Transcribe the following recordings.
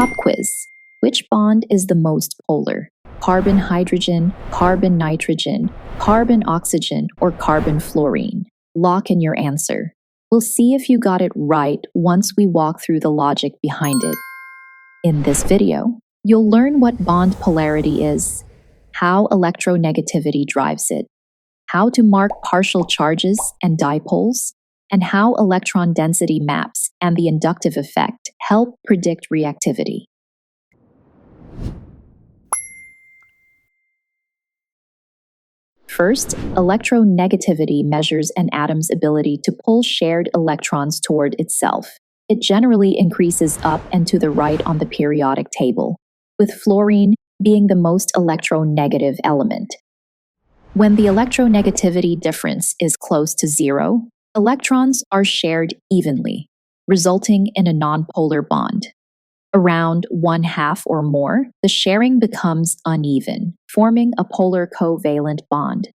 Pop quiz. Which bond is the most polar? Carbon-hydrogen, carbon-nitrogen, carbon-oxygen, or carbon-fluorine? Lock in your answer. We'll see if you got it right once we walk through the logic behind it. In this video, you'll learn what bond polarity is, how electronegativity drives it, how to mark partial charges and dipoles, and how electron density maps and the inductive effect help predict reactivity. First, electronegativity measures an atom's ability to pull shared electrons toward itself. It generally increases up and to the right on the periodic table, with fluorine being the most electronegative element. When the electronegativity difference is close to zero, electrons are shared evenly, resulting in a nonpolar bond. Around 1/2 or more, the sharing becomes uneven, forming a polar covalent bond.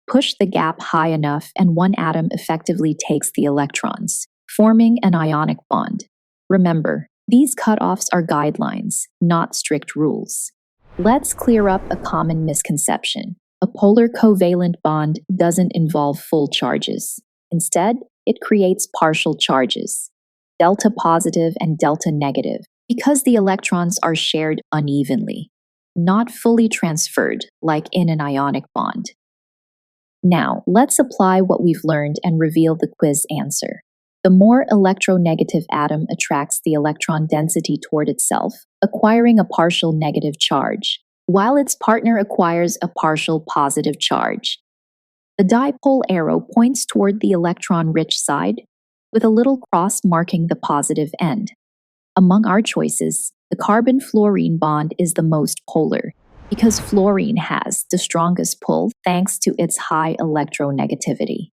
Push the gap high enough and one atom effectively takes the electrons, forming an ionic bond. Remember, these cutoffs are guidelines, not strict rules. Let's clear up a common misconception. A polar covalent bond doesn't involve full charges. Instead, it creates partial charges, delta positive and delta negative, because the electrons are shared unevenly, not fully transferred like in an ionic bond. Now, let's apply what we've learned and reveal the quiz answer. The more electronegative atom attracts the electron density toward itself, acquiring a partial negative charge, while its partner acquires a partial positive charge. The dipole arrow points toward the electron-rich side, with a little cross marking the positive end. Among our choices, the carbon-fluorine bond is the most polar, because fluorine has the strongest pull thanks to its high electronegativity.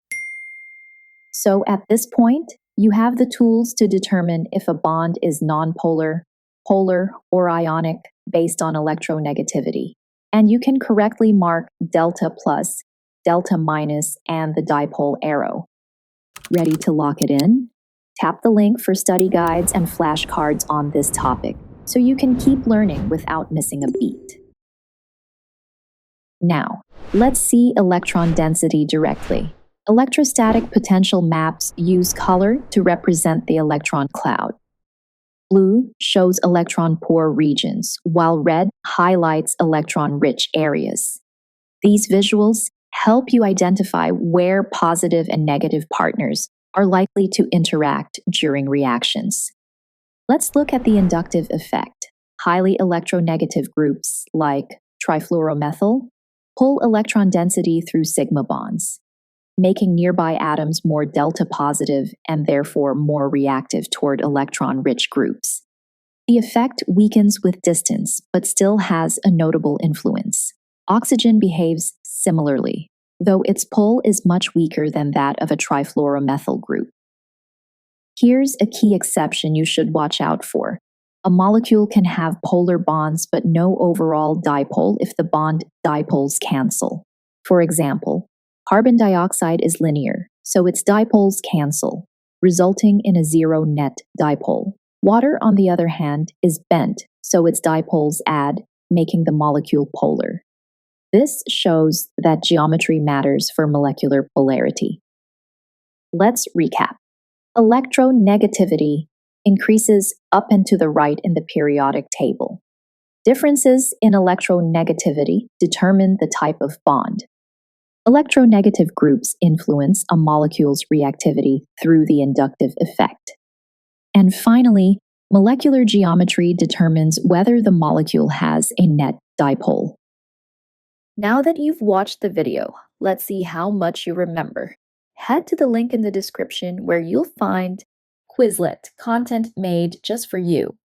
So at this point, you have the tools to determine if a bond is nonpolar, polar, or ionic based on electronegativity. And you can correctly mark delta plus, delta minus, and the dipole arrow. Ready to lock it in? Tap the link for study guides and flashcards on this topic, so you can keep learning without missing a beat. Now, let's see electron density directly. Electrostatic potential maps use color to represent the electron cloud. Blue shows electron-poor regions, while red highlights electron-rich areas. These visuals help you identify where positive and negative partners are likely to interact during reactions. Let's look at the inductive effect. Highly electronegative groups, like trifluoromethyl, pull electron density through sigma bonds, making nearby atoms more delta positive and therefore more reactive toward electron-rich groups. The effect weakens with distance, but still has a notable influence. Oxygen behaves similarly, though its pull is much weaker than that of a trifluoromethyl group. Here's a key exception you should watch out for. A molecule can have polar bonds but no overall dipole if the bond dipoles cancel. For example, carbon dioxide is linear, so its dipoles cancel, resulting in a zero net dipole. Water, on the other hand, is bent, so its dipoles add, making the molecule polar. This shows that geometry matters for molecular polarity. Let's recap. Electronegativity increases up and to the right in the periodic table. Differences in electronegativity determine the type of bond. Electronegative groups influence a molecule's reactivity through the inductive effect. And finally, molecular geometry determines whether the molecule has a net dipole. Now that you've watched the video, let's see how much you remember. Head to the link in the description where you'll find Quizlet content made just for you.